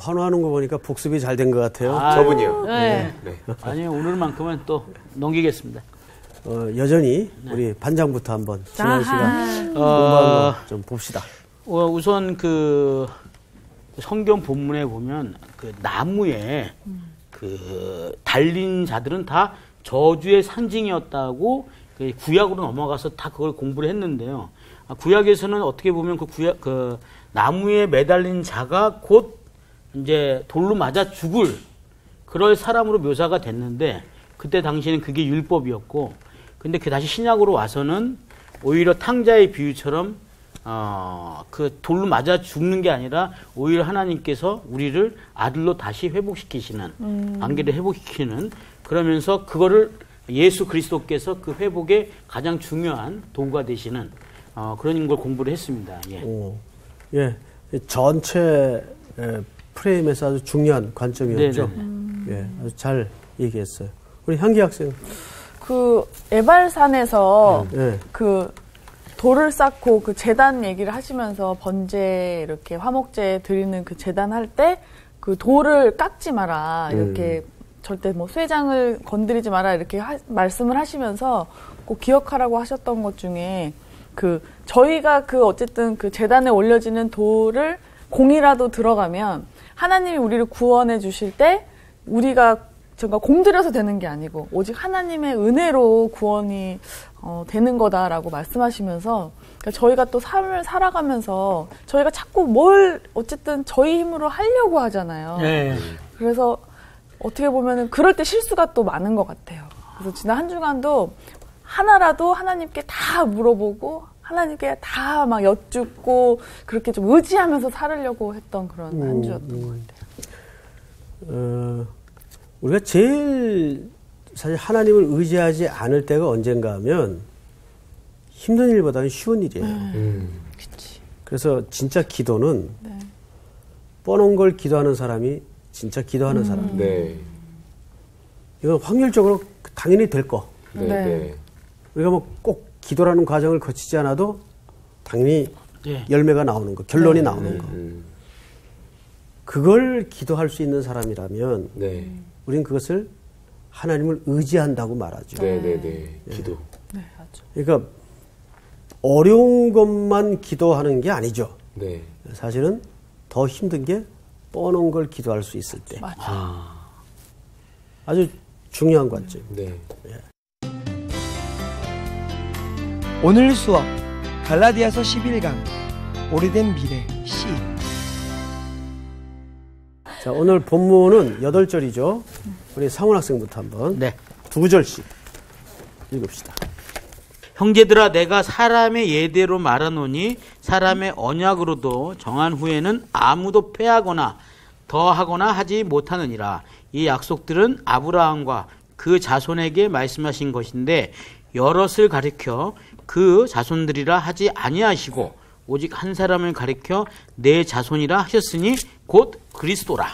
환호하는 거 보니까 복습이 잘 된 것 같아요. 저분이요. 네. 네. 아니, 오늘만큼은 또 넘기겠습니다. 여전히 우리 반장부터 한번 지난 시간 공부한 거 좀 봅시다. 우선 그 성경 본문에 보면 그 나무에 그 달린 자들은 다 저주의 상징이었다고 그 구약으로 넘어가서 다 그걸 공부를 했는데요. 구약에서는 어떻게 보면 그 나무에 매달린 자가 곧 이제 돌로 맞아 죽을 그럴 사람으로 묘사가 됐는데 그때 당시에는 그게 율법이었고 근데 그 다시 신약으로 와서는 오히려 탕자의 비유처럼 그 돌로 맞아 죽는 게 아니라 오히려 하나님께서 우리를 아들로 다시 회복시키시는 관계를 회복시키는 그러면서 그거를 예수 그리스도께서 그 회복의 가장 중요한 도구가 되시는 그런 걸 공부를 했습니다. 예, 전체 프레임에서 아주 중요한 관점이었죠. 예, 아주 잘 얘기했어요. 우리 향기 학생. 그 에발산에서 네. 그 돌을 쌓고 그 제단 얘기를 하시면서 번제 이렇게 화목제 드리는 그 제단 할 때 그 돌을 깎지 마라 이렇게 절대 뭐 쇠장을 건드리지 마라 이렇게 말씀을 하시면서 꼭 기억하라고 하셨던 것 중에 그 저희가 그 어쨌든 그 제단에 올려지는 돌을 공이라도 들어가면 하나님이 우리를 구원해 주실 때 우리가 제가 공들여서 되는 게 아니고 오직 하나님의 은혜로 구원이 되는 거다라고 말씀하시면서 그러니까 저희가 또 삶을 살아가면서 저희가 자꾸 뭘 어쨌든 저희 힘으로 하려고 하잖아요. 네. 그래서 어떻게 보면은 그럴 때 실수가 또 많은 것 같아요. 그래서 지난 한 주간도 하나라도 하나님께 다 물어보고 하나님께 다 막 여쭙고 그렇게 좀 의지하면서 살으려고 했던 그런 한 주였던 것 같아요. 우리가 제일 사실 하나님을 의지하지 않을 때가 언젠가 하면 힘든 일보다는 쉬운 일이에요. 그래서 진짜 기도는 뻔한 걸 기도하는 사람이 진짜 기도하는 사람. 네. 이건 확률적으로 당연히 될 거. 네. 네. 우리가 뭐 꼭 기도라는 과정을 거치지 않아도 당연히 네. 열매가 나오는 거, 결론이 나오는 거. 그걸 기도할 수 있는 사람이라면 네. 우린 그것을 하나님을 의지한다고 말하죠. 네. 기도. 네, 맞죠. 그러니까 어려운 것만 기도하는 게 아니죠. 네. 사실은 더 힘든 게 뻔한 걸 기도할 수 있을 때. 아주 중요한 관점. 네. 오늘 수업 갈라디아서 11강 오래된 미래 C. 자, 오늘 본문은 8절이죠. 우리 상훈 학생부터 한번 네. 2절씩 읽읍시다. 형제들아 내가 사람의 예대로 말하노니 사람의 언약으로도 정한 후에는 아무도 패하거나 더하거나 하지 못하느니라. 이 약속들은 아브라함과 그 자손에게 말씀하신 것인데 여럿을 가리켜 그 자손들이라 하지 아니하시고 오직 한 사람을 가리켜 내 자손이라 하셨으니 곧 그리스도라.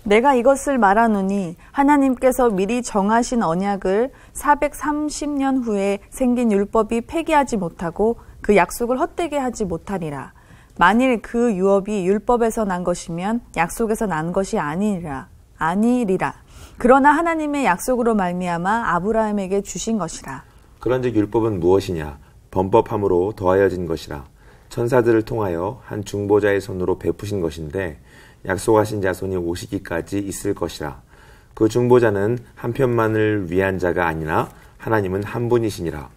내가 이것을 말하노니 하나님께서 미리 정하신 언약을 430년 후에 생긴 율법이 폐기하지 못하고 그 약속을 헛되게 하지 못하리라. 만일 그 유업이 율법에서 난 것이면 약속에서 난 것이 아니리라. 그러나 하나님의 약속으로 말미암아 아브라함에게 주신 것이라. 그런즉 율법은 무엇이냐? 범법함으로 더하여진 것이라. 천사들을 통하여 한 중보자의 손으로 베푸신 것인데 약속하신 자손이 오시기까지 있을 것이라. 그 중보자는 한 편만을 위한 자가 아니나 하나님은 한 분이시니라.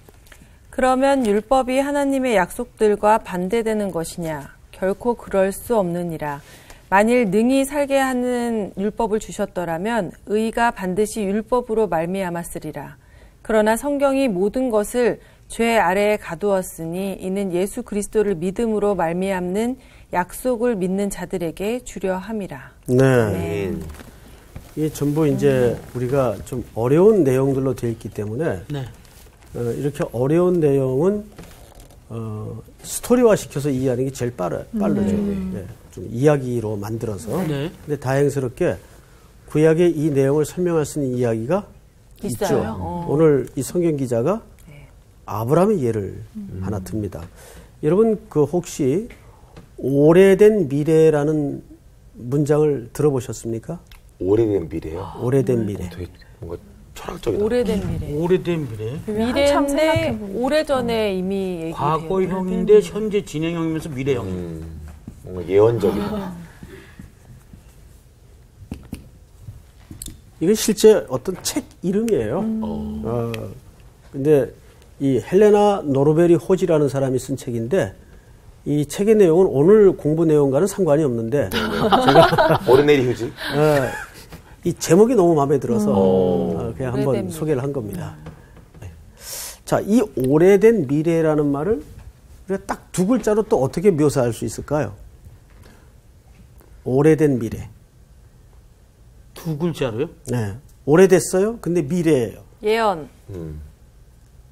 그러면 율법이 하나님의 약속들과 반대되는 것이냐? 결코 그럴 수 없느니라. 만일 능히 살게 하는 율법을 주셨더라면 의가 반드시 율법으로 말미암았으리라. 그러나 성경이 모든 것을 죄 아래에 가두었으니 이는 예수 그리스도를 믿음으로 말미암는 약속을 믿는 자들에게 주려 함이라. 네. 이게 전부 이제 우리가 좀 어려운 내용들로 되어 있기 때문에 이렇게 어려운 내용은 스토리화 시켜서 이해하는 게 제일 빠르죠. 좀 이야기로 만들어서. 근데 다행스럽게 구약의 이 내용을 설명할 수 있는 이야기가 있죠. 오늘 이 성경 기자가 아브라함의 예를 하나 듭니다. 여러분 그 혹시 오래된 미래라는 문장을 들어보셨습니까? 오래된 미래요? 오래된 미래. 되게 뭔가 철학적이다. 오래된 미래. 오래된 미래. 미래인데 오래전에 이미 얘기돼요. 과거형인데 현재 진행형이면서 미래형. 뭔가 예언적이다. 이건 실제 어떤 책 이름이에요. 근데 이 헬레나 노르베리 호지라는 사람이 쓴 책인데 이 책의 내용은 오늘 공부 내용과는 상관이 없는데 제가 오르네리 휴지? 이 제목이 너무 마음에 들어서 그냥 한번 소개를 한 겁니다. 자, 이 오래된 미래라는 말을 우리가 딱 두 글자로 또 어떻게 묘사할 수 있을까요? 오래된 미래. 두 글자로요? 네. 오래됐어요? 근데 미래예요. 예언.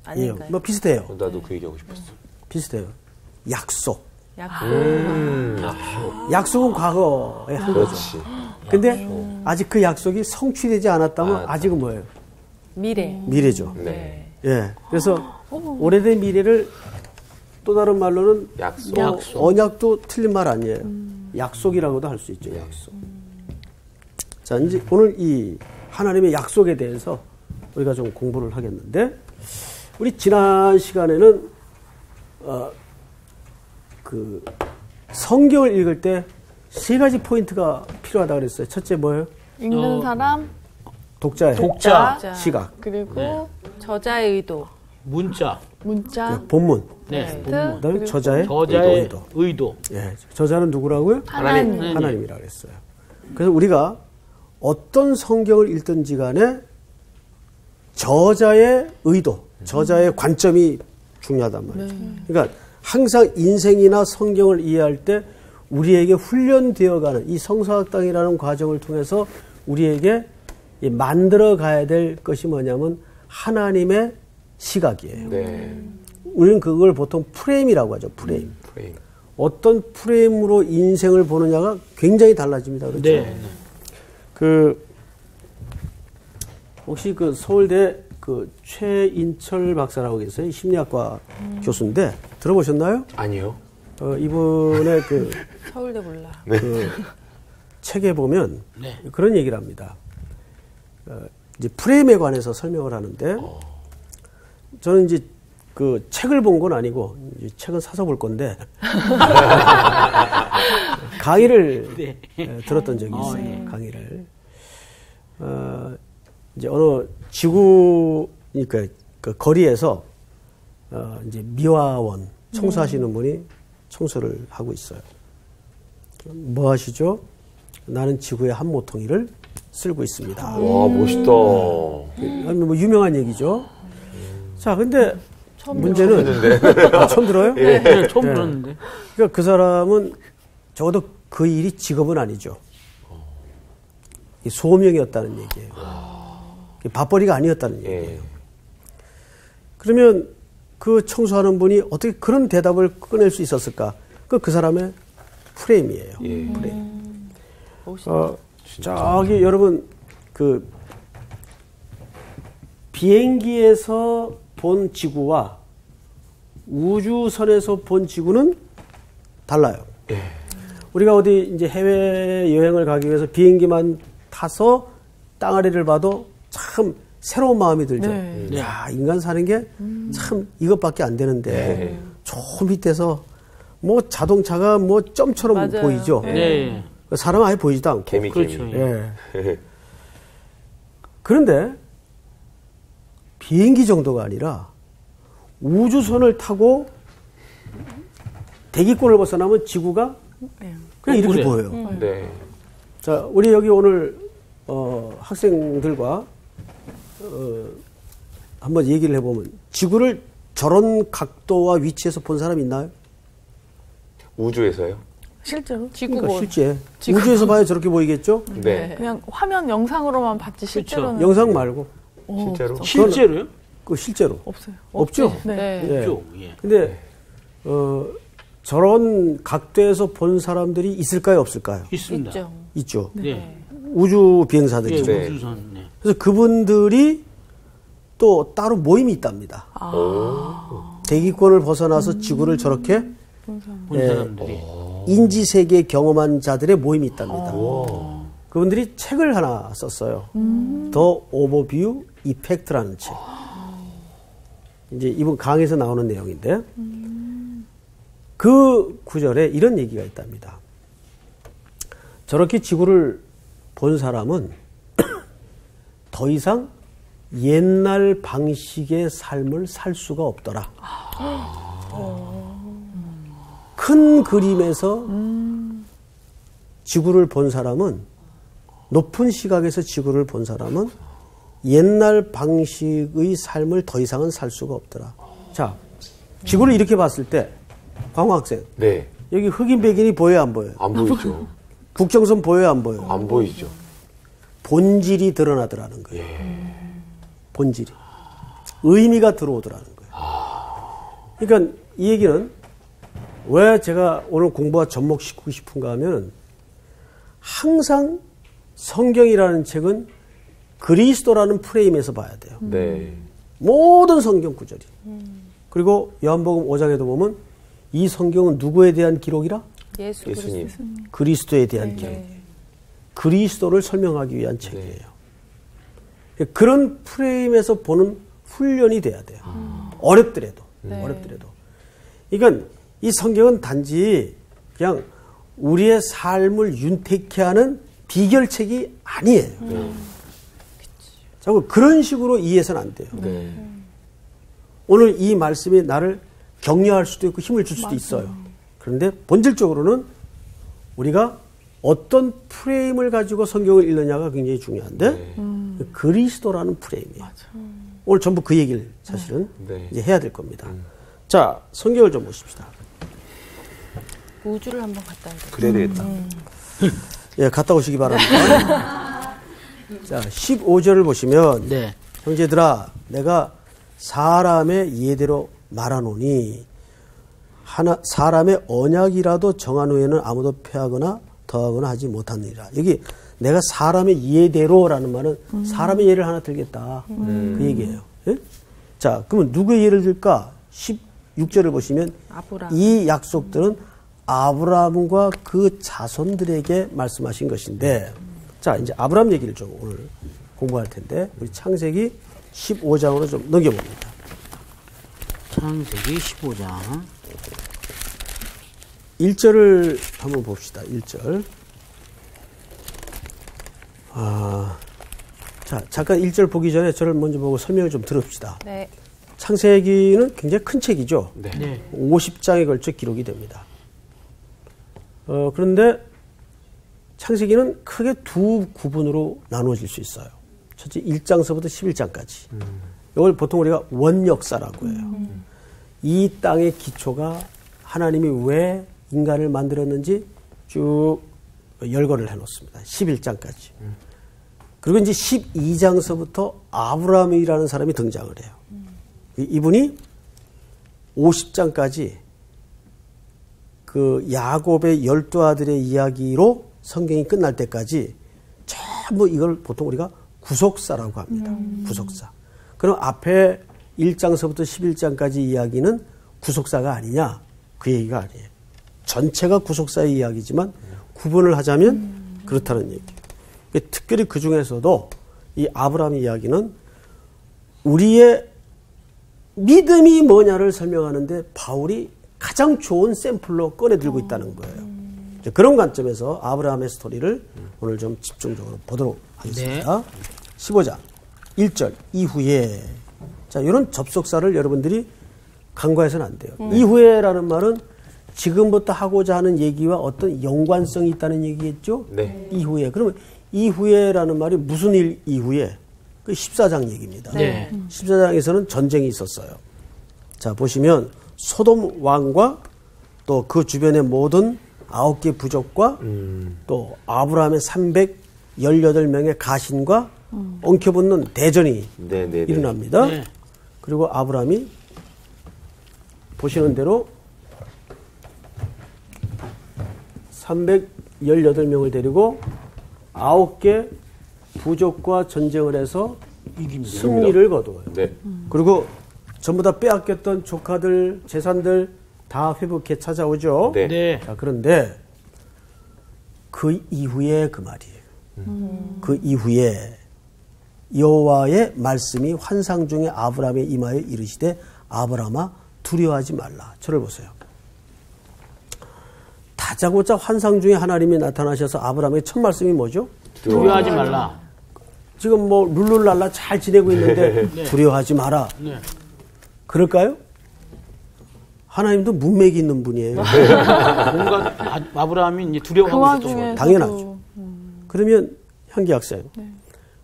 아니요. 뭐 비슷해요. 나도 그 얘기하고 싶었어. 비슷해요. 약속. 약속. 약속은 과거에 한 거죠. 근데 아직 그 약속이 성취되지 않았다면 아직은 뭐예요? 미래죠. 네. 예. 그래서 오래된 미래를 또 다른 말로는 약속. 언약도 틀린 말 아니에요. 약속이라고도 할 수 있죠. 약속. 자, 이제 오늘 이 하나님의 약속에 대해서 우리가 좀 공부를 하겠는데, 우리 지난 시간에는 그 성경을 읽을 때 세 가지 포인트가 필요하다고 그랬어요. 첫째 뭐예요? 읽는 사람, 독자의 독자. 시각, 그리고 저자의 의도. 문자. 그 본문, 네. 그다음에 저자의 의도. 예, 저자는 누구라고요? 하나님이라고 그랬어요. 그래서 우리가 어떤 성경을 읽든지 간에 저자의 의도, 저자의 관점이 중요하단 말이죠. 그러니까 항상 인생이나 성경을 이해할 때 우리에게 훈련되어가는 이 성서학당이라는 과정을 통해서 우리에게 만들어 가야 될 것이 뭐냐면 하나님의 시각이에요. 네. 우리는 그걸 보통 프레임이라고 하죠. 프레임. 어떤 프레임으로 인생을 보느냐가 굉장히 달라집니다. 그렇죠? 네. 혹시 그 서울대 그 최인철 박사라고 계세요. 심리학과 교수인데 들어보셨나요? 아니요. 이분의 그 서울대 몰라. 그 책에 보면 그런 얘기를 합니다. 이제 프레임에 관해서 설명을 하는데 저는 이제 그 책을 본 건 아니고 이제 책은 사서 볼 건데 강의를 들었던 적이 있어요. 강의를 이제 어느 지구 그러니까 그 거리에서 이제 미화원 청소하시는 분이 청소를 하고 있어요. 뭐 하시죠? 나는 지구의 한 모퉁이를 쓸고 있습니다. 와, 멋있다. 뭐 유명한 얘기죠. 자, 근데 문제는 처음 들어요? 네, 처음 들었는데. 그러니까 그 사람은 적어도 그 일이 직업은 아니죠. 소명이었다는 얘기예요. 밥벌이가 아니었다는 얘기예요. 그러면 그 청소하는 분이 어떻게 그런 대답을 꺼낼 수 있었을까? 그 사람의 프레임이에요. 프레임. 저기 여러분 그 비행기에서 본 지구와 우주선에서 본 지구는 달라요. 우리가 어디 이제 해외 여행을 가기 위해서 비행기만 타서 땅아리를 봐도 참 새로운 마음이 들죠. 야, 인간 사는 게 참 이것밖에 안 되는데 저 밑에서 뭐 자동차가 뭐 점처럼 맞아요. 보이죠. 사람 아예 보이지도 않고. 개미. 그런데 비행기 정도가 아니라 우주선을 타고 대기권을 벗어나면 지구가 그냥 이렇게 보여요. 자, 우리 여기 오늘 학생들과 한번 얘기를 해보면 지구를 저런 각도와 위치에서 본 사람 있나요? 우주에서요? 실제로? 그러니까 실제 우주에서 봐야 저렇게 보이겠죠? 네. 그냥 화면 영상으로만 봤지 실제로는 영상 말고. 실제로? 실제로요? 그 실제로. 없어요. 없죠? 네. 없죠. 근데 저런 각도에서 본 사람들이 있을까요, 없을까요? 있습니다. 있죠. 네. 우주 비행사들이죠. 우주선. 네. 그래서 그분들이 또 따로 모임이 있답니다. 오. 대기권을 벗어나서 지구를 저렇게 본 사람들이. 인지세계 경험한 자들의 모임이 있답니다. 그분들이 책을 하나 썼어요. The Overview Effect라는 책. 이제 이분 강의에서 나오는 내용인데 그 구절에 이런 얘기가 있답니다. 저렇게 지구를 본 사람은 더 이상 옛날 방식의 삶을 살 수가 없더라. 큰 그림에서 지구를 본 사람은, 높은 시각에서 지구를 본 사람은 옛날 방식의 삶을 더 이상은 살 수가 없더라. 자, 지구를 이렇게 봤을 때 광호 학생, 네. 여기 흑인 백인이 보여요, 안 보여요? 안 보이죠. 국경선 보여요, 안 보여요? 안 보이죠. 본질이 드러나더라는 거예요. 본질이. 의미가 들어오더라는 거예요. 그러니까 이 얘기는 왜 제가 오늘 공부와 접목시키고 싶은가 하면 항상 성경이라는 책은 그리스도라는 프레임에서 봐야 돼요. 네. 모든 성경 구절이. 그리고 요한복음 5장에도 보면 이 성경은 누구에 대한 기록이라? 예수님. 그리스도에 대한 기록. 그리스도를 설명하기 위한 책이에요. 그런 프레임에서 보는 훈련이 돼야 돼요. 어렵더라도. 어렵더라도. 그러니까 이 성경은 단지 그냥 우리의 삶을 윤택케 하는 비결책이 아니에요. 자꾸 그런 식으로 이해해서는 안 돼요. 오늘 이 말씀이 나를 격려할 수도 있고 힘을 줄 수도 있어요. 그런데 본질적으로는 우리가 어떤 프레임을 가지고 성경을 읽느냐가 굉장히 중요한데 그리스도라는 프레임이에요. 오늘 전부 그 얘기를 사실은 이제 해야 될 겁니다. 자, 성경을 좀 보십시다. 우주를 한번 갔다 오자. 그래야 되겠다. 예, 갔다 오시기 바랍니다. 자, 15절을 보시면 네. 형제들아 내가 사람의 예대로 말하노니 사람의 언약이라도 정한 후에는 아무도 폐하거나 더하거나 하지 못하느니라. 여기 내가 사람의 예대로라는 말은 사람의 예를 하나 들겠다. 그 얘기예요. 예? 자, 그러면 누구의 예를 들까? 16절을 보시면 아브라함. 이 약속들은 아브라함과 그 자손들에게 말씀하신 것인데 자, 이제 아브라함 얘기를 좀 오늘 공부할 텐데 우리 창세기 15장으로 좀 넘겨봅니다. 창세기 15장 1절을 한번 봅시다. 1절. 자, 잠깐 1절 보기 전에 저를 먼저 보고 설명을 좀 들읍시다. 네. 창세기는 굉장히 큰 책이죠. 네. 50장에 걸쳐 기록이 됩니다. 그런데 창세기는 크게 두 구분으로 나누어질 수 있어요. 첫째 1장서부터 11장까지. 이걸 보통 우리가 원역사라고 해요. 이 땅의 기초가 하나님이 왜 인간을 만들었는지 쭉 열거를 해놓습니다. 11장까지. 그리고 이제 12장서부터 아브라함이라는 사람이 등장을 해요. 이분이 50장까지 그 야곱의 12아들의 이야기로 성경이 끝날 때까지 전부 이걸 보통 우리가 구속사라고 합니다. 구속사. 그럼 앞에 1장서부터 11장까지 이야기는 구속사가 아니냐? 그 얘기가 아니에요. 전체가 구속사의 이야기지만 구분을 하자면 그렇다는 얘기예요. 특별히 그 중에서도 이 아브라함 이야기는 우리의 믿음이 뭐냐를 설명하는데 바울이 가장 좋은 샘플로 꺼내 들고 있다는 거예요. 그런 관점에서 아브라함의 스토리를 오늘 좀 집중적으로 보도록 하겠습니다. 15장 1절 이후에 자, 이런 접속사를 여러분들이 간과해서는 안 돼요. 이후에라는 말은 지금부터 하고자 하는 얘기와 어떤 연관성이 있다는 얘기겠죠? 네. 이후에. 그러면 이후에라는 말이 무슨 일 이후에? 그 14장 얘기입니다. 네. 14장에서는 전쟁이 있었어요. 자, 보시면 소돔 왕과 또 그 주변의 모든 9개 부족과 또 아브라함의 318명의 가신과 엉켜붙는 대전이 일어납니다. 네. 그리고 아브라함이 보시는 대로 318명을 데리고 9개 부족과 전쟁을 해서 승리를 거두어요. 네. 그리고 전부 다 빼앗겼던 조카들, 재산들 다 회복해 찾아오죠. 네. 네. 자, 그런데 그 이후에 그 말이에요. 그 이후에 여호와의 말씀이 환상 중에 아브라함에 임하여 이르시되 아브라함아 두려워하지 말라. 저를 보세요. 다짜고짜 환상 중에 하나님이 나타나셔서 아브라함의 첫 말씀이 뭐죠? 두려워하지 말라. 지금 뭐 룰룰랄라 잘 지내고 있는데 네. 두려워하지 마라. 네. 그럴까요? 하나님도 문맥이 있는 분이에요. 뭔가 아브라함이 이제 그 두려워하고 있었던 와중에 거예요. 당연하죠. 그러면 현기 학생,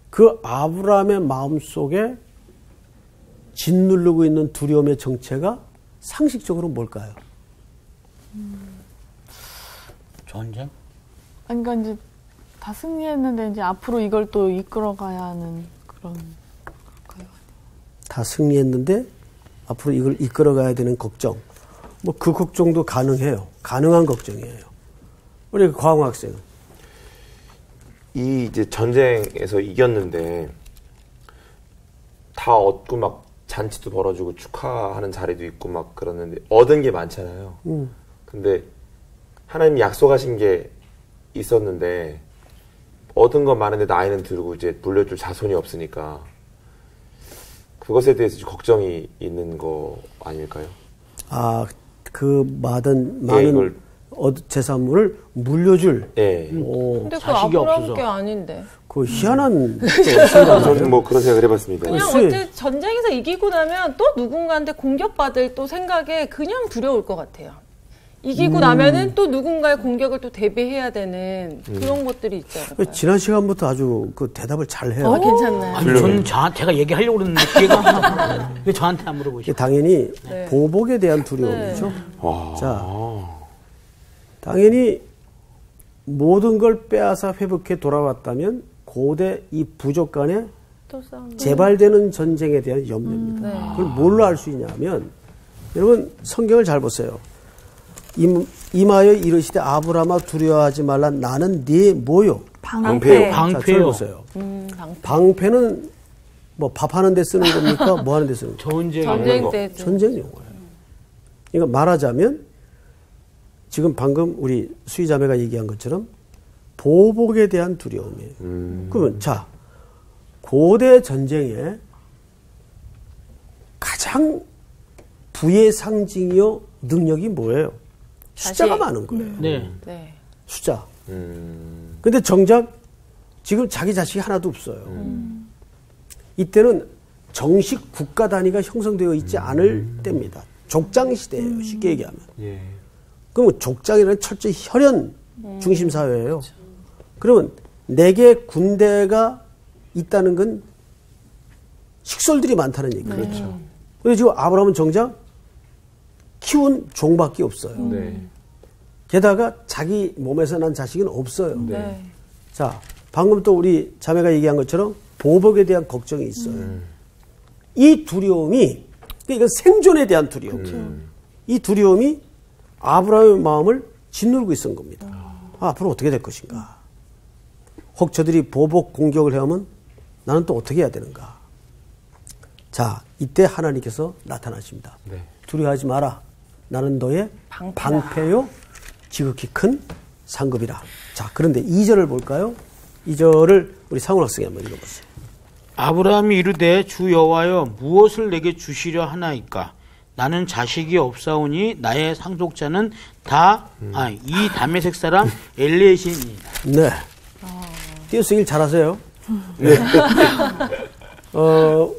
그 아브라함의 마음속에 짓누르고 있는 두려움의 정체가 상식적으로 뭘까요? 전쟁? 아니, 그러니까 이제 다 승리했는데 이제 앞으로 이걸 또 이끌어가야 하는 그런 걸까요? 다 승리했는데 앞으로 이걸 이끌어가야 되는 걱정. 뭐 그 걱정도 가능해요. 가능한 걱정이에요. 우리 광호 학생은 이 이제 전쟁에서 이겼는데 다 얻고 막 잔치도 벌어주고 축하하는 자리도 있고 막 그러는데 얻은 게 많잖아요. 근데 하나님이 약속하신 게 있었는데 얻은 건 많은데 나이는 들고 이제 물려줄 자손이 없으니까 그것에 대해서 좀 걱정이 있는 거 아닐까요? 아, 그 많은 이걸 재산물을 물려줄. 예. 오, 근데 그 자식이 아브라함 없어서. 게 아닌데. 그 희한한 저는 뭐 그런 생각을 해봤습니다. 그냥 글쎄. 어째 전쟁에서 이기고 나면 또 누군가한테 공격받을 또 생각에 그냥 두려울 것 같아요. 이기고 나면은 또 누군가의 공격을 또 대비해야 되는 그런 것들이 있지 않을까요? 지난 시간부터 아주 그 대답을 잘 해요. 괜찮나요? 아니, 저는 제가 얘기하려고 그랬는데 기회가 왜 저한테 안 물어보시죠? 당연히 네. 보복에 대한 두려움이죠. 네. 자, 당연히 모든 걸 빼앗아 회복해 돌아왔다면 고대 이 부족 간에 또 싸움. 재발되는 전쟁에 대한 염려입니다. 네. 그걸 뭘로 알 수 있냐면 여러분 성경을 잘 보세요. 임하여 이르시되 아브라함아 두려워하지 말라 나는 네 뭐요? 방패요. 자, 저를 보세요. 방패는 뭐 밥하는 데 쓰는 겁니까? 뭐 하는 데 쓰는 겁니까? 전쟁 때 전쟁 용어예요. 그러니까 말하자면 지금 방금 우리 수희자매가 얘기한 것처럼 보복에 대한 두려움이에요. 그러면 자 고대 전쟁에 가장 부의 상징이요 능력이 뭐예요? 숫자가 많은 거예요. 네. 네. 숫자. 근데 정작 지금 자기 자식이 하나도 없어요. 이때는 정식 국가 단위가 형성되어 있지 않을 때입니다. 족장 시대예요. 쉽게 얘기하면. 예. 그러면 족장이라는 철저히 혈연 중심 사회예요. 그러면 내게 군대가 있다는 건 식솔들이 많다는 얘기예요. 그렇죠. 근데 지금 아브라함은 정작 키운 종밖에 없어요. 네. 게다가 자기 몸에서 난 자식은 없어요. 네. 자, 방금 또 우리 자매가 얘기한 것처럼 보복에 대한 걱정이 있어요. 이 두려움이, 이건 생존에 대한 두려움. 이 두려움이 아브라함의 마음을 짓누르고 있었던 겁니다. 앞으로 어떻게 될 것인가? 혹 저들이 보복 공격을 해오면 나는 또 어떻게 해야 되는가? 자, 이때 하나님께서 나타나십니다. 네. 두려워하지 마라. 나는 너의 방패요 지극히 큰 상급이라. 자, 그런데 2절을 볼까요? 2절을 우리 상훈 학생이 한번 읽어보세요. 아브라함이 이르되 주 여호와여 무엇을 내게 주시려 하나이까? 나는 자식이 없사오니 나의 상속자는 이 다메섹 사람 엘리에시니이다. 네. 띄어쓰기를 잘하세요. 네.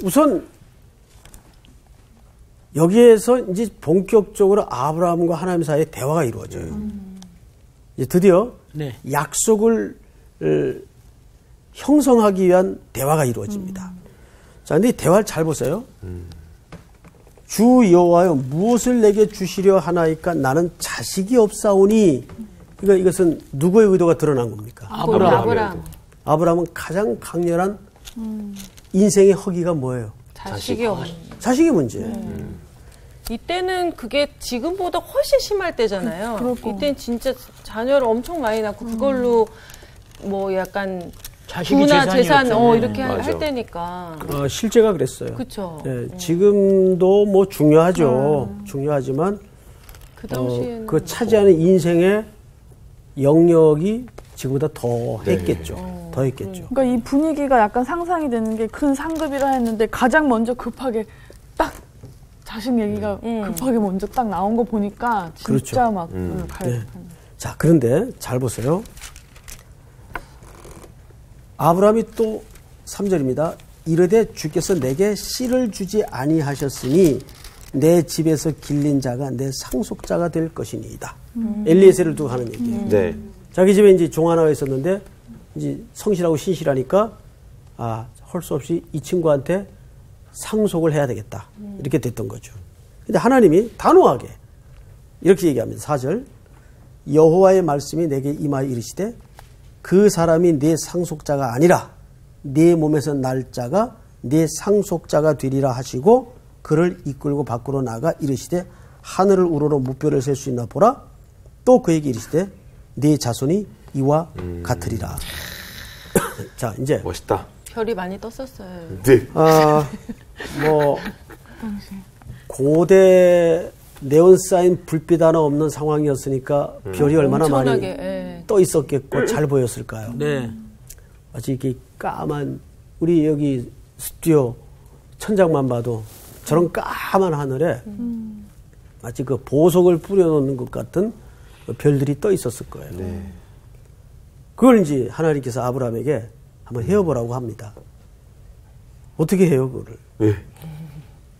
우선 여기에서 이제 본격적으로 아브라함과 하나님 사이에 대화가 이루어져요. 이제 드디어 네. 약속을 형성하기 위한 대화가 이루어집니다. 자, 근데 이 대화를 잘 보세요. 주 여호와여 무엇을 내게 주시려 하나이까 나는 자식이 없사오니. 그러니까 이것은 누구의 의도가 드러난 겁니까? 아브라함. 아브라함은 가장 강렬한 인생의 허기가 뭐예요? 자식이 없는. 자식이 문제예요. 이때는 그게 지금보다 훨씬 심할 때잖아요. 이때는 진짜 자녀를 엄청 많이 낳고 그걸로 뭐 약간 자식이 부나 재산 재산이었잖아요. 이렇게 맞아. 할 때니까. 실제가 그랬어요. 그렇죠. 네, 지금도 뭐 중요하죠. 중요하지만 그 당시에는 그 차지하는 인생의 영역이 지금보다 더 했겠죠. 더 했겠죠. 그러니까 이 분위기가 약간 상상이 되는 게 큰 상급이라 했는데 가장 먼저 급하게 딱 자식 얘기가 급하게 먼저 딱 나온 거 보니까 진짜 그렇죠. 막 네. 자, 그런데 잘 보세요. 아브라함이 또 3절입니다. 이르되 주께서 내게 씨를 주지 아니하셨으니 내 집에서 길린 자가 내 상속자가 될 것이니이다. 엘리에셀을 두고 하는 얘기예요. 네. 자기 집에 이제 종 하나가 있었는데 이제 성실하고 신실하니까 할 수 없이 이 친구한테 상속을 해야 되겠다. 이렇게 됐던 거죠. 근데 하나님이 단호하게 이렇게 얘기합니다. 4절. 여호와의 말씀이 내게 임하여 이르시되 그 사람이 내 상속자가 아니라 내 몸에서 날 자가 내 상속자가 되리라 하시고 그를 이끌고 밖으로 나가 이르시되 하늘을 우러러 무뼈를 셀 수 있나 보라. 또 그에게 이르시되 네 자손이 이와 같으리라. 자, 이제 멋있다. 별이 많이 떴었어요. 네. 뭐 고대 네온 사인 불빛 하나 없는 상황이었으니까 별이 얼마나 많이 떠 있었겠고 잘 보였을까요? 네. 마치 이렇게 까만 우리 여기 스튜디오 천장만 봐도 저런 까만 하늘에 마치 그 보석을 뿌려놓는 것 같은 별들이 떠 있었을 거예요. 네. 그걸 이제 하나님께서 아브라함에게 한번 해보라고 합니다. 어떻게 해요, 그거를? 네.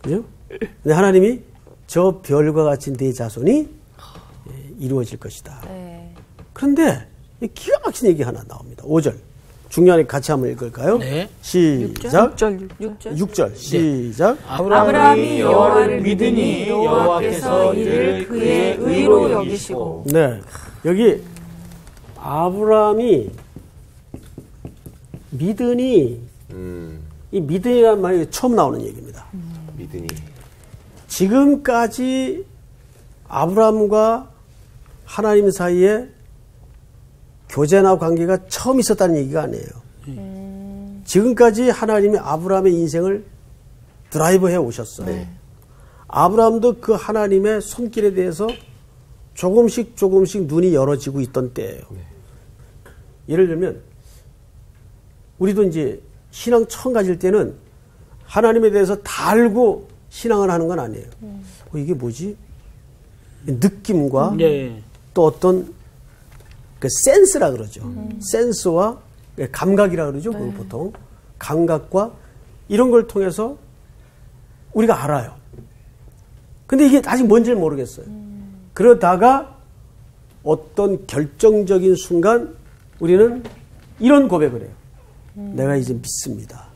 그죠? 근데 하나님이 저 별과 같이 네 자손이 이루어질 것이다. 네. 그런데 기가 막힌 얘기 하나 나옵니다. 5절. 중요하게 같이 한번 읽을까요? 네. 시작. 6절. 시작. 아브라함이 여호와를 믿으니 여호와께서 이를 그의 의로 여기시고. 네. 여기 아브라함이 믿으니 이 믿으니라는 말이 처음 나오는 얘기입니다. 믿으니. 지금까지 아브라함과 하나님 사이에 교제나 관계가 처음 있었다는 얘기가 아니에요. 지금까지 하나님이 아브라함의 인생을 드라이브해 오셨어요. 네. 아브라함도 그 하나님의 손길에 대해서 조금씩 눈이 열어지고 있던 때예요. 네. 예를 들면 우리도 이제 신앙 처음 가질 때는 하나님에 대해서 다 알고 신앙을 하는 건 아니에요. 이게 뭐지? 느낌과 또 어떤 그 센스라 그러죠. 센스와 감각이라 그러죠. 그걸 보통 감각과 이런 걸 통해서 우리가 알아요. 근데 이게 아직 뭔지를 모르겠어요. 그러다가 어떤 결정적인 순간 우리는 이런 고백을 해요. 내가 이제 믿습니다.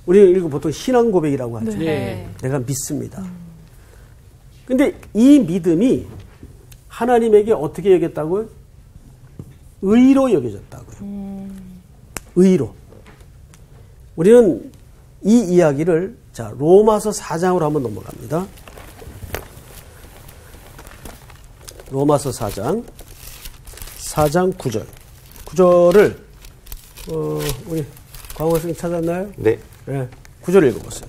우리는 이거 보통 신앙 고백이라고 하죠. 네. 내가 믿습니다. 근데 이 믿음이 하나님에게 어떻게 여겼다고요? 의로 여겨졌다고요. 의로. 우리는 이 이야기를 자 로마서 4장으로 한번 넘어갑니다. 로마서 4장 9절. 9절을 우리 광호 선생님 찾았나요? 네. 네. 9절 읽어보세요.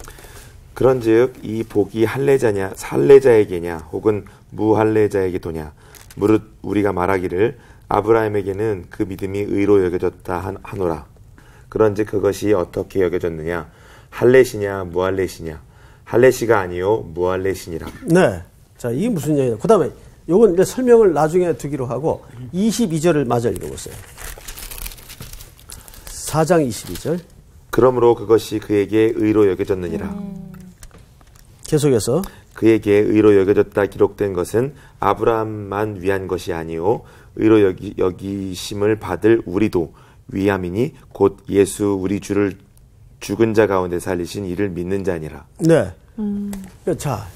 그런즉 이 복이 할례자냐 살례자에게냐 혹은 무할례자에게 도냐 무릇 우리가 말하기를 아브라함에게는 그 믿음이 의로 여겨졌다 하노라. 그런즉 그것이 어떻게 여겨졌느냐 할례시냐 무할례시냐 할례시가 아니요 무할례시니라. 네. 자, 이게 무슨 얘기냐. 그 다음에 요건 이제 설명을 나중에 두기로 하고 22절을 마저 읽어보세요. 4장 22절. 그러므로 그것이 그에게 의로 여겨졌느니라. 계속해서 그에게 의로 여겨졌다 기록된 것은 아브라함만 위한 것이 아니요 의로 여기심을 받을 우리도 위함이니 곧 예수 우리 주를 죽은 자 가운데 살리신 이를 믿는 자니라. 네. 자,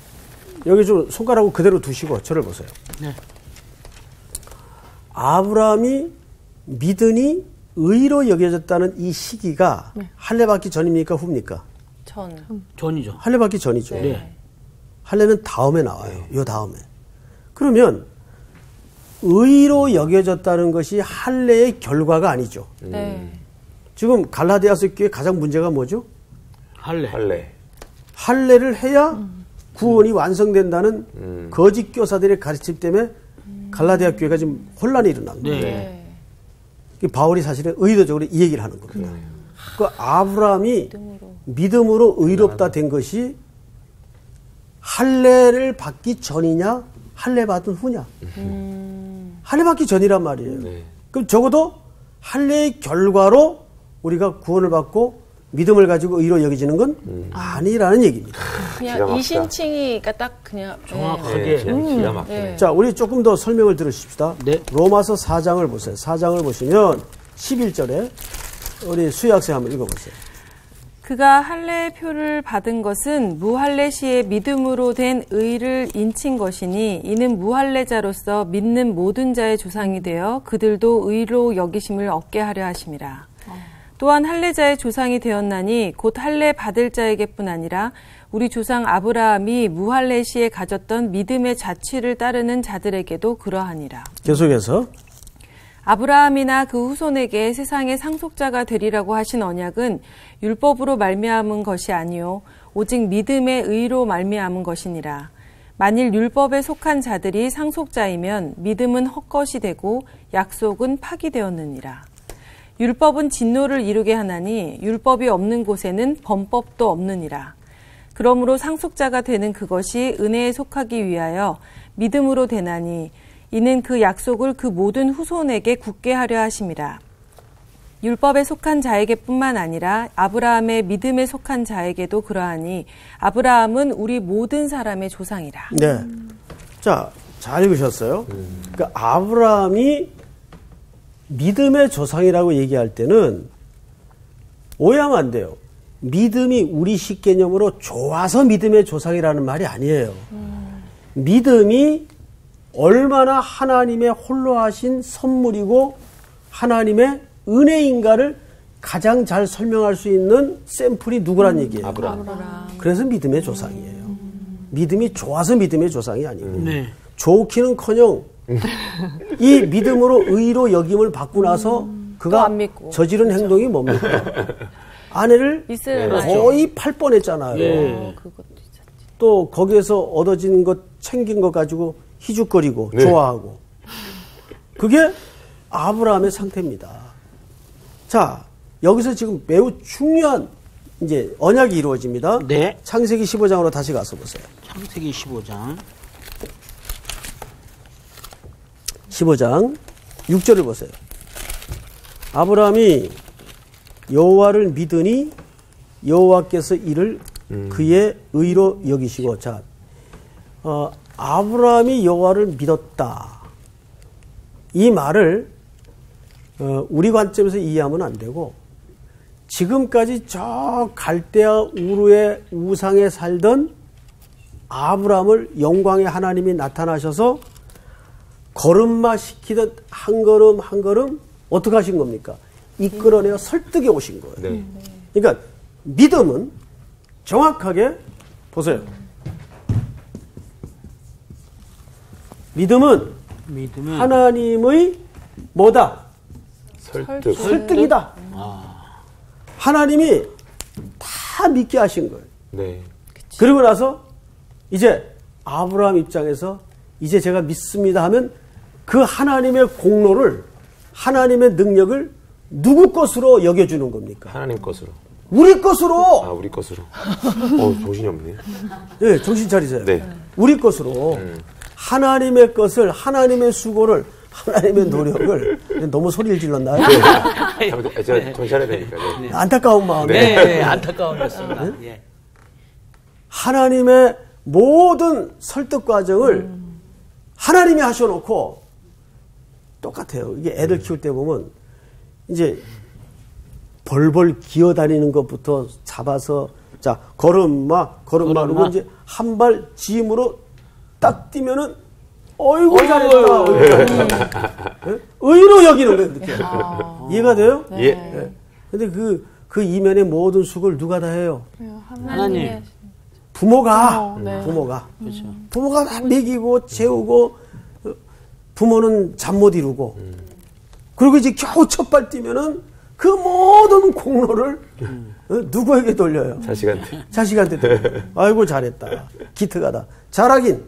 여기 좀 손가락을 그대로 두시고 저를 보세요. 네. 아브라함이 믿으니 의로 여겨졌다는 이 시기가 할례 받기 전입니까 후입니까? 전이죠. 할례 받기 전이죠. 네. 할례는 다음에 나와요. 요 다음에. 그러면 의로 여겨졌다는 것이 할례의 결과가 아니죠. 네. 지금 갈라디아서 교회 가장 문제가 뭐죠? 할례. 할례. 할례를 해야 구원이 완성된다는 거짓 교사들의 가르침 때문에 갈라디아 교회가 지금 혼란이 일어난 거예요. 네. 바울이 사실은 의도적으로 이 얘기를 하는 겁니다. 그 아브라함이 믿음으로 의롭다 된 것이 할례를 받기 전이냐 할례 받은 후냐. 할례 받기 전이란 말이에요. 네. 그럼 적어도 할례의 결과로 우리가 구원을 받고 믿음을 가지고 의로 여겨지는 건 아니라는 얘기입니다. 그냥 이신칭이가 딱 그냥 정확하게. 기가 막히네. 자, 우리 조금 더 설명을 들으십시다. 네. 로마서 4장을 보세요. 4장을 보시면 11절에 우리 수희학생 한번 읽어보세요. 그가 할례의 표를 받은 것은 무할례 시에 믿음으로 된 의를 인친 것이니 이는 무할례자로서 믿는 모든 자의 조상이 되어 그들도 의로 여기심을 얻게 하려 하심이라. 또한 할례자의 조상이 되었나니 곧 할례 받을 자에게뿐 아니라 우리 조상 아브라함이 무할례 시에 가졌던 믿음의 자취를 따르는 자들에게도 그러하니라. 계속해서 아브라함이나 그 후손에게 세상의 상속자가 되리라고 하신 언약은 율법으로 말미암은 것이 아니요 오직 믿음의 의로 말미암은 것이니라. 만일 율법에 속한 자들이 상속자이면 믿음은 헛것이 되고 약속은 파기되었느니라. 율법은 진노를 이루게 하나니 율법이 없는 곳에는 범법도 없느니라. 그러므로 상속자가 되는 그것이 은혜에 속하기 위하여 믿음으로 되나니 이는 그 약속을 그 모든 후손에게 굳게 하려 하심이라. 율법에 속한 자에게뿐만 아니라 아브라함의 믿음에 속한 자에게도 그러하니 아브라함은 우리 모든 사람의 조상이라. 네. 자, 잘 읽으셨어요? 그러니까 아브라함이 믿음의 조상이라고 얘기할 때는 오해하면 안 돼요. 믿음이 우리식 개념으로 좋아서 믿음의 조상이라는 말이 아니에요. 믿음이 얼마나 하나님의 홀로 하신 선물이고 하나님의 은혜인가를 가장 잘 설명할 수 있는 샘플이 누구란 얘기예요? 아브라함. 그래서 믿음의 조상이에요. 믿음이 좋아서 믿음의 조상이 아니고 네. 좋기는커녕 이 믿음으로 의로 여김을 받고 나서 그가 안 믿고. 저지른 행동이 뭡니까? 아내를 거의 팔 뻔했잖아요. 네. 그것도 있었지. 또 거기에서 얻어진 것 챙긴 것 가지고 희죽거리고 네. 좋아하고 그게 아브라함의 상태입니다. 자, 여기서 지금 매우 중요한 이제 언약이 이루어집니다. 네. 창세기 15장으로 다시 가서 보세요. 창세기 15장. 15장 6절을 보세요. 아브라함이 여호와를 믿으니 여호와께서 이를 그의 의로 여기시고, 자, 아브라함이 여호와를 믿었다. 이 말을 우리 관점에서 이해하면 안 되고 지금까지 저 갈대아 우르의 우상에 살던 아브라함을 영광의 하나님이 나타나셔서 걸음마 시키듯 한 걸음 한 걸음 어떻게 하신 겁니까? 이끌어내어 설득해 오신 거예요. 네. 그러니까 믿음은 정확하게 보세요. 믿음은 하나님의 뭐다? 설득이다. 하나님이 다 믿게 하신 거예요. 네. 그리고 나서 이제 아브라함 입장에서 이제 제가 믿습니다 하면 그 하나님의 공로를, 하나님의 능력을 누구 것으로 여겨주는 겁니까? 하나님 것으로. 우리 것으로. 아, 우리 것으로. 정신이 없네. 네, 정신 차리세요. 네. 우리 것으로. 하나님의 것을, 하나님의 수고를, 하나님의 노력을. 너무 소리를 질렀나요? 네. 제가 정신 차려야 되니까. 네. 안타까운 마음에. 네, 안타까웠습니다. 네? 예. 하나님의 모든 설득 과정을 하나님이 하셔놓고 똑같아요. 이게 애들 키울 때 보면 이제 벌벌 기어다니는 것부터 잡아서 자 걸음마 그러고 이제 한 발 짐으로 딱 뛰면은 어이구 잘했다. 의로 여기는 거예요. 이렇게. 이해가 돼요? 예. 네. 근데 그 이면의 모든 수고를 누가 다 해요? 하나님. 부모가. 그렇죠. 부모가 다 먹이고 재우고 부모는 잠 못 이루고 그리고 이제 겨우 첫 발 뛰면은 그 모든 공로를 누구에게 돌려요? 자식한테. 자식한테 돌려요. 아이고 잘했다. 기특하다. 잘하긴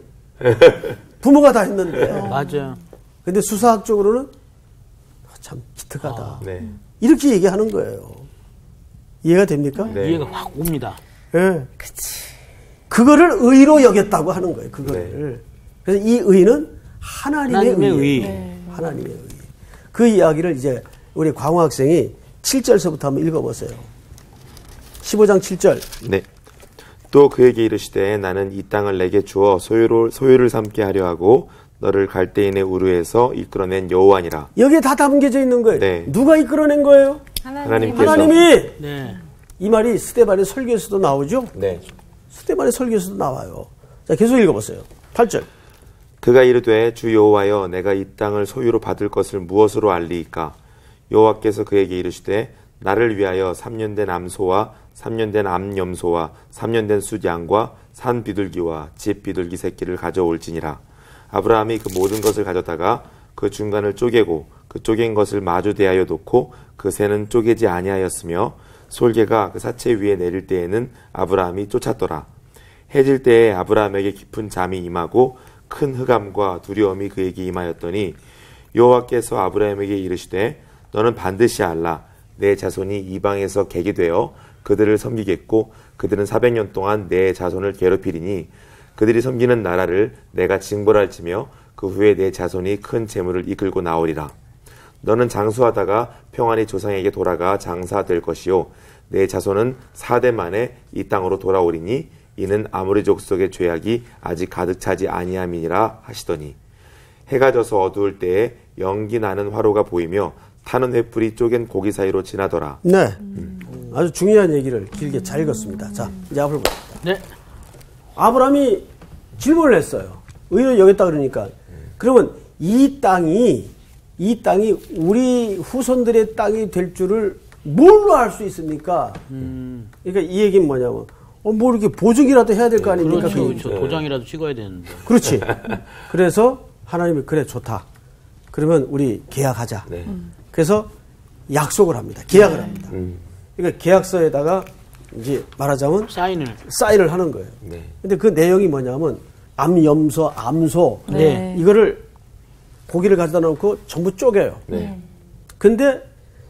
부모가 다 했는데. 맞아요. 근데 수사학적으로는 참 기특하다. 네. 이렇게 얘기하는 거예요. 이해가 됩니까? 네. 이해가 확 옵니다. 예. 그거를 의로 여겼다고 하는 거예요. 그거를. 그래서 이 의는 하나님의 의. 네. 하나님의 의. 그 이야기를 이제 우리 광호 학생이 7절서부터 한번 읽어보세요. 15장 7절. 네. 또 그에게 이르시되 나는 이 땅을 내게 주어 소유를 삼게 하려 하고 너를 갈대인의 우르에서 이끌어낸 여호와니라. 여기에 다 담겨져 있는 거예요. 네. 누가 이끌어낸 거예요? 하나님께서. 하나님이. 네. 이 말이 스데반의 설교에서도 나오죠? 네. 스데반의 설교에서도 나와요. 자, 계속 읽어보세요. 8절. 그가 이르되 주 여호와여 내가 이 땅을 소유로 받을 것을 무엇으로 알리이까? 여호와께서 그에게 이르시되 나를 위하여 3년 된 암소와 3년 된 암염소와 3년 된 숫양과 산 비둘기와 집 비둘기 새끼를 가져올지니라. 아브라함이 그 모든 것을 가져다가 그 중간을 쪼개고 그 쪼갠 것을 마주 대하여 놓고 그 새는 쪼개지 아니하였으며 솔개가 그 사체 위에 내릴 때에는 아브라함이 쫓았더라. 해질 때에 아브라함에게 깊은 잠이 임하고 큰 흑암과 두려움이 그에게 임하였더니 여호와께서 아브라함에게 이르시되 너는 반드시 알라. 내 자손이 이방에서 객이 되어 그들을 섬기겠고 그들은 400년 동안 내 자손을 괴롭히리니 그들이 섬기는 나라를 내가 징벌할지며 그 후에 내 자손이 큰 재물을 이끌고 나오리라. 너는 장수하다가 평안히 조상에게 돌아가 장사될 것이요 내 자손은 4대 만에 이 땅으로 돌아오리니 이는 아모리 족속의 죄악이 아직 가득 차지 아니함이니라 하시더니 해가 져서 어두울 때에 연기 나는 화로가 보이며 타는 횃불이 쪼갠 고기 사이로 지나더라. 네. 아주 중요한 얘기를 길게 잘 읽었습니다. 자, 이제 앞으로 봅시다. 네. 아브라함이 질문을 했어요. 의로 여겼다 그러니까. 그러면 이 땅이 우리 후손들의 땅이 될 줄을 뭘로 알 수 있습니까? 그러니까 이 얘기는 뭐냐면, 뭐 이렇게 보증이라도 해야 될 거 아닙니까? 그렇죠. 그렇죠. 도장이라도 찍어야 되는데. 그렇지. 그래서 하나님이 그래 좋다. 그러면 우리 계약하자. 네. 그래서 약속을 합니다. 계약을 합니다. 그러니까 계약서에다가 이제 말하자면 사인을 하는 거예요. 네. 근데 그 내용이 뭐냐면 암염소, 암소 네. 이거를 고기를 가져다 놓고 전부 쪼개요. 네. 근데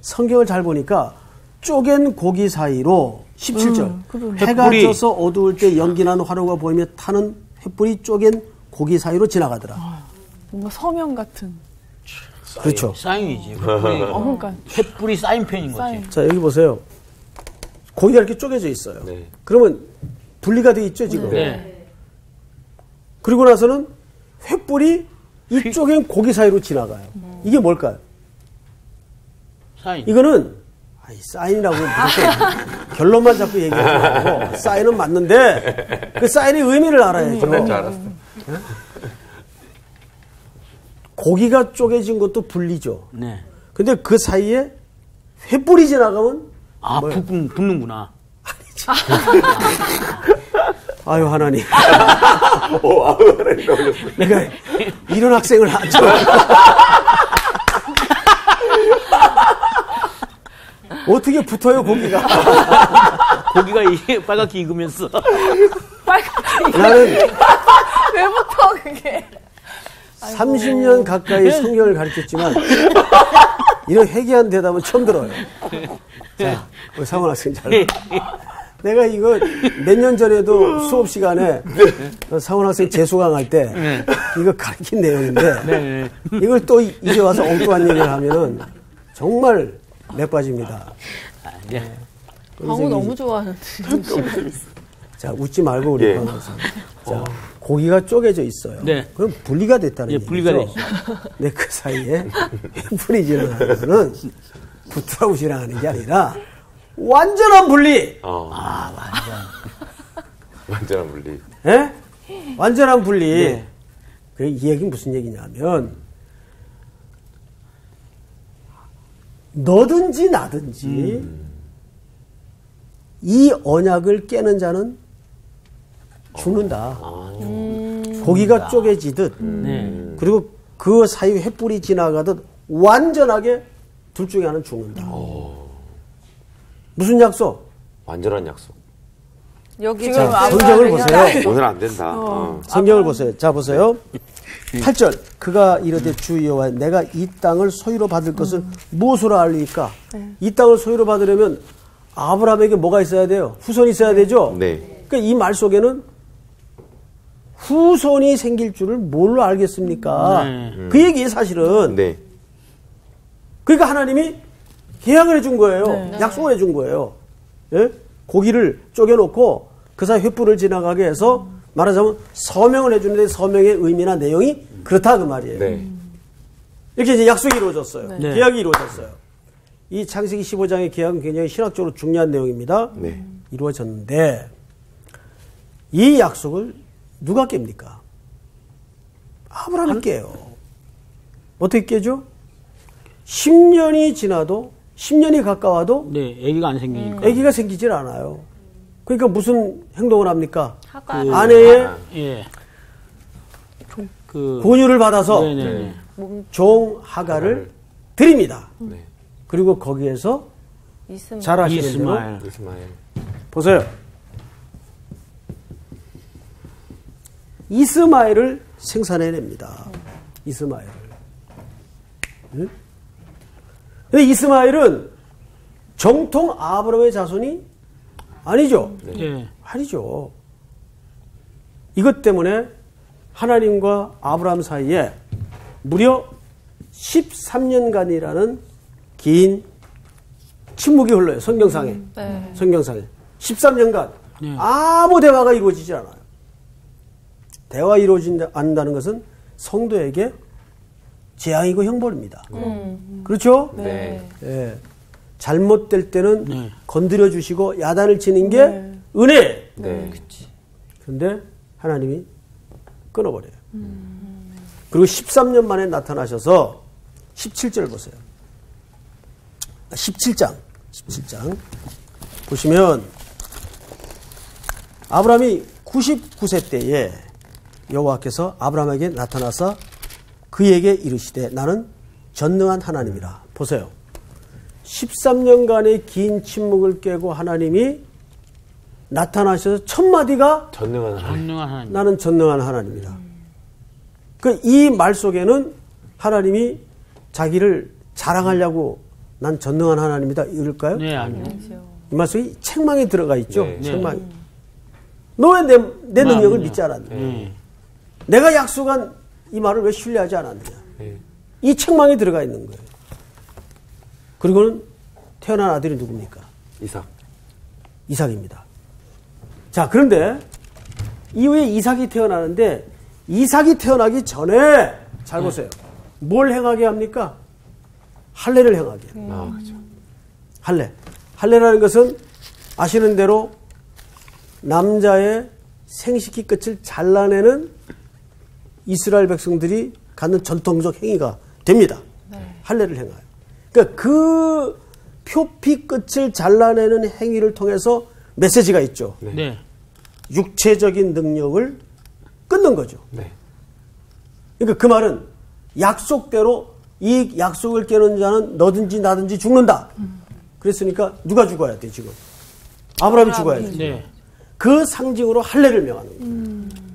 성경을 잘 보니까 쪼갠 고기 사이로 17절 해가 져서 어두울 때 연기나는 화로가 보이며 타는 횃불이 쪼갠 고기 사이로 지나가더라. 뭔가 서명 같은. 그렇죠. 사인이지. 그러니까. 횃불이 사인펜인 거지. 사인. 자, 여기 보세요. 고기가 이렇게 쪼개져 있어요. 네. 그러면 분리가 돼 있죠, 지금. 네. 그리고 나서는 횃불이 이쪽엔 고기 사이로 지나가요. 이게 뭘까요? 사인. 이거는 사인이라고 무조건 결론만 자꾸 얘기하지 말고 사인은 맞는데 그 사인의 의미를 알아야죠. 줄 알았어. 고기가 쪼개진 것도 분리죠. 네. 근데 그 사이에 횃불이 지나가면 붙는구나. 아유 하나님. 내가 이런 학생을 하죠. 어떻게 붙어요 고기가? 고기가 빨갛게 익으면서. 빨갛게. 나는 왜 붙어 그게? 30년 가까이 성경을 가르쳤지만 이런 회개한 대답은 처음 들어요. 자, 우리 상원 학생 잘. 내가 이거 몇 년 전에도 수업 시간에 상원 학생 재수강 할 때 이거 가르친 내용인데 이걸 또 이제 와서 엉뚱한 얘기를 하면은 정말 매빠집니다. 광우 너무 좋아하는데. 자, 웃지 말고 우리 예. 광우 학생. 자, 고기가 쪼개져 있어요. 네. 그럼 분리가 됐다는 얘기죠. 분리가 됐죠. 근데 그 사이에 횃불이 지나가는 거는 붙으라고 지나가는 게 아니라 완전한 분리. 완전한 분리. 예? 완전한 분리. 네. 그 이 얘기는 무슨 얘기냐면 너든지 나든지 이 언약을 깨는 자는 죽는다. 고기가 쪼개지듯 그리고 그 사이 횃불이 지나가듯 완전하게 둘 중에 하나는 죽는다. 무슨 약속? 완전한 약속. 여기 지금 성경을 보세요. 오늘 안 된다. 성경을 보세요. 자, 보세요. 8절. 그가 이르되 주 여호와 내가 이 땅을 소유로 받을 것을 무엇으로 알리까? 이 땅을 소유로 받으려면 아브라함에게 뭐가 있어야 돼요? 후손이 있어야 되죠? 네. 그러니까 이 말 속에는 후손이 생길 줄을 뭘로 알겠습니까? 그 얘기에 사실은. 네. 그러니까 하나님이 계약을 해준 거예요. 약속을 해준 거예요. 예? 고기를 쪼개놓고 그 사이 횃불을 지나가게 해서 말하자면 서명을 해주는데 서명의 의미나 내용이 그렇다 그 말이에요. 네. 이렇게 이제 약속이 이루어졌어요. 네. 계약이 이루어졌어요. 이 창세기 15장의 계약은 굉장히 신학적으로 중요한 내용입니다. 네. 이루어졌는데 이 약속을 누가 깹니까? 아브라함이 깨요. 어떻게 깨죠? 10년이 지나도 10년이 가까워도 네, 아기가 안 생기니까. 아기가 생기질 않아요. 그러니까 무슨 행동을 합니까? 하가. 아내의 예. 그 권유를 받아서 네네. 종 하가를 드립니다. 네. 그리고 거기에서 잘 아시는 대로 이스마엘. 이스마엘. 보세요. 이스마엘을 생산해냅니다. 이스마엘을. 응? 근데 이스마엘은 정통 아브라함의 자손이 아니죠. 예. 아니죠. 이것 때문에 하나님과 아브라함 사이에 무려 13년간이라는 긴 침묵이 흘러요. 성경상에. 성경상에. 13년간 아무 대화가 이루어지지 않아요. 대화 이루어지지 않는다는 것은 성도에게 재앙이고 형벌입니다. 그렇죠? 네. 예. 잘못될 때는 네. 건드려 주시고 야단을 치는 게 은혜. 네. 그런데 하나님이 끊어버려요. 그리고 13년 만에 나타나셔서 17절 보세요. 17장 보시면 아브라함이 99세 때에 여호와께서 아브라함에게 나타나서 그에게 이르시되 나는 전능한 하나님이라. 보세요. 13년간의 긴 침묵을 깨고 하나님이 나타나셔서 첫 마디가 전능한 하나님. 전능한 하나님. 나는 전능한 하나님이다. 그 이 말 속에는 하나님이 자기를 자랑하려고 난 전능한 하나님이다 이럴까요? 네, 아니요. 이 말 속에 책망이 들어가 있죠. 네. 책망이. 너 왜 내 능력을 믿지 않았느냐? 네. 내가 약속한 이 말을 왜 신뢰하지 않았느냐? 네. 이 책망이 들어가 있는 거예요. 그리고는 태어난 아들이 누굽니까? 이삭. 이삭입니다. 자, 그런데 이후에 이삭이 태어나는데 이삭이 태어나기 전에 잘 보세요. 뭘 행하게 합니까? 할례를 행하게 해요. 아, 그렇죠. 할례. 할례라는 것은 아시는 대로 남자의 생식기 끝을 잘라내는 이스라엘 백성들이 갖는 전통적 행위가 됩니다. 할례를 행하여. 그러니까 그 표피 끝을 잘라내는 행위를 통해서 메시지가 있죠. 네. 육체적인 능력을 끊는 거죠. 네. 그러니까 그 말은 약속대로 이 약속을 깨는 자는 너든지 나든지 죽는다. 그랬으니까 누가 죽어야 돼 지금? 아브라함이 죽어야 돼. 네. 그 상징으로 할례를 명하는 거예요.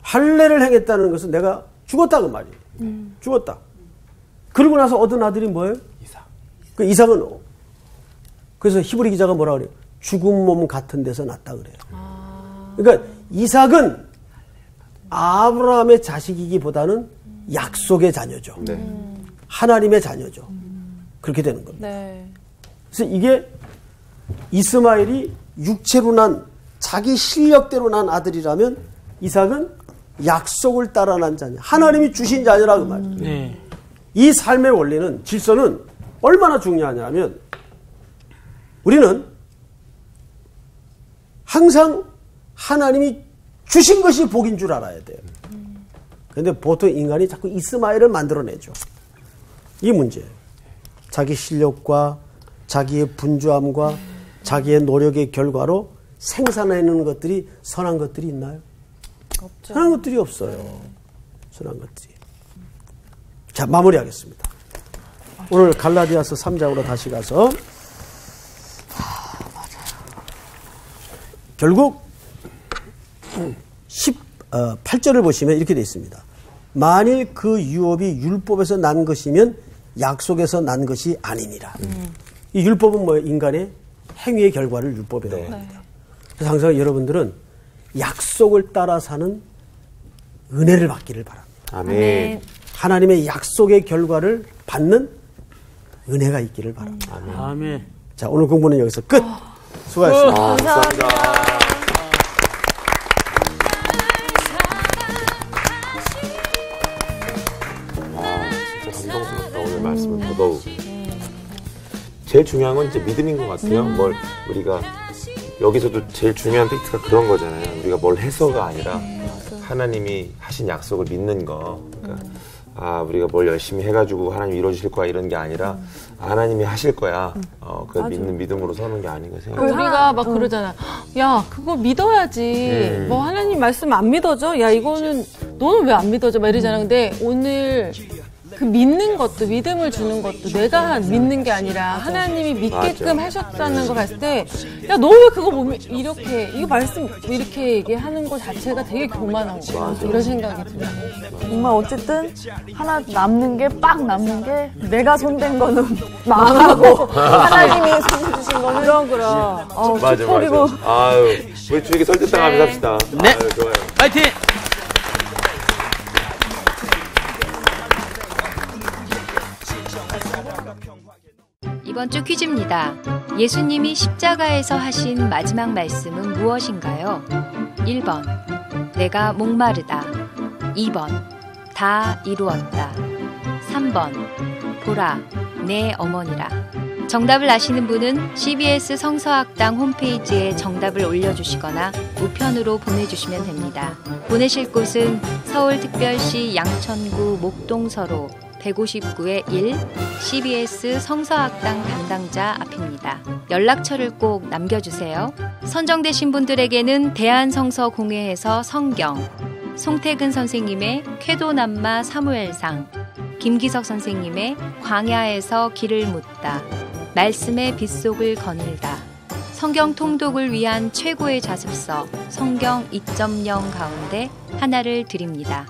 할례를 행했다는 것은 내가 죽었다 그 말이에요. 죽었다. 그러고 나서 얻은 아들이 뭐예요? 이삭. 그 이삭은 그래서 히브리 기자가 뭐라 그래요? 죽은 몸 같은 데서 났다 그래요. 그러니까 이삭은 아브라함의 자식이기보다는 약속의 자녀죠. 네. 하나님의 자녀죠. 그렇게 되는 겁니다. 네. 그래서 이게 이스마엘이 육체로 난 자기 실력대로 난 아들이라면 이삭은 약속을 따라 난 자녀. 하나님이 주신 자녀라 그 말이에요. 네. 이 삶의 원리는 질서는 얼마나 중요하냐면 우리는 항상 하나님이 주신 것이 복인 줄 알아야 돼요. 그런데 보통 인간이 자꾸 이스마엘을 만들어내죠. 이게 문제예요. 자기 실력과 자기의 분주함과 자기의 노력의 결과로 생산해내는 것들이 선한 것들이 있나요? 없죠. 선한 것들이 없어요. 선한 것들이. 자, 마무리하겠습니다. 오늘 갈라디아서 3장으로 다시 가서 결국 18절을 보시면 이렇게 되어 있습니다. 만일 그 유업이 율법에서 난 것이면 약속에서 난 것이 아니니라. 이 율법은 뭐예요? 인간의 행위의 결과를 율법이라고 합니다. 그래서 항상 여러분들은 약속을 따라 사는 은혜를 받기를 바랍니다. 아멘. 하나님의 약속의 결과를 받는 은혜가 있기를 바랍니다. 아멘. 자, 오늘 공부는 여기서 끝. 수고하셨습니다. 감사합니다. 진짜 감동스럽다. 오늘 말씀은 더더욱. 제일 중요한 건 이제 믿음인 것 같아요. 뭘 우리가 여기서도 제일 중요한 팩트가 그런 거잖아요. 우리가 뭘 해서가 아니라 하나님이 하신 약속을 믿는 거. 그러니까 우리가 뭘 열심히 해가지고 하나님이 이루어주실 거야 이런 게 아니라 하나님이 하실 거야. 그 믿는 믿음으로 서는 게 아닌가 생각해요. 우리가 막 그러잖아. 야, 그거 믿어야지. 뭐 하나님 말씀 안 믿어져? 야, 이거는 너는 왜 안 믿어져? 막 이러잖아. 근데 오늘 그 믿는 것도, 믿음을 주는 것도 내가 믿는 게 아니라 하나님이 믿게끔 하셨다는 거 봤을 때, 야, 너 왜 그거 못 이렇게, 이거 말씀 이렇게 얘기하는 거 자체가 되게 교만한 거야. 이런 생각이 들어요. 정말 어쨌든 하나 남는 게 빡 남는 게 내가 손댄 거는 망하고 하나님이 손 주신 거는 그럼. 맞아. 축복이고. 아유, 우리 주에게 설득당하면서 합시다. 네. 아유, 좋아요. 파이팅! 이번 주 퀴즈입니다. 예수님이 십자가에서 하신 마지막 말씀은 무엇인가요? 1번, 내가 목마르다. 2번, 다 이루었다. 3번, 보라, 내 어머니라. 정답을 아시는 분은 CBS 성서학당 홈페이지에 정답을 올려주시거나 우편으로 보내주시면 됩니다. 보내실 곳은 서울특별시 양천구 목동서로 159-1 CBS 성서학당 담당자 앞입니다. 연락처를 꼭 남겨주세요. 선정되신 분들에게는 대한성서공회에서 성경, 송태근 선생님의 쾌도남마 사무엘상, 김기석 선생님의 광야에서 길을 묻다, 말씀의 빗속을 거닐다, 성경 통독을 위한 최고의 자습서 성경 2.0 가운데 하나를 드립니다.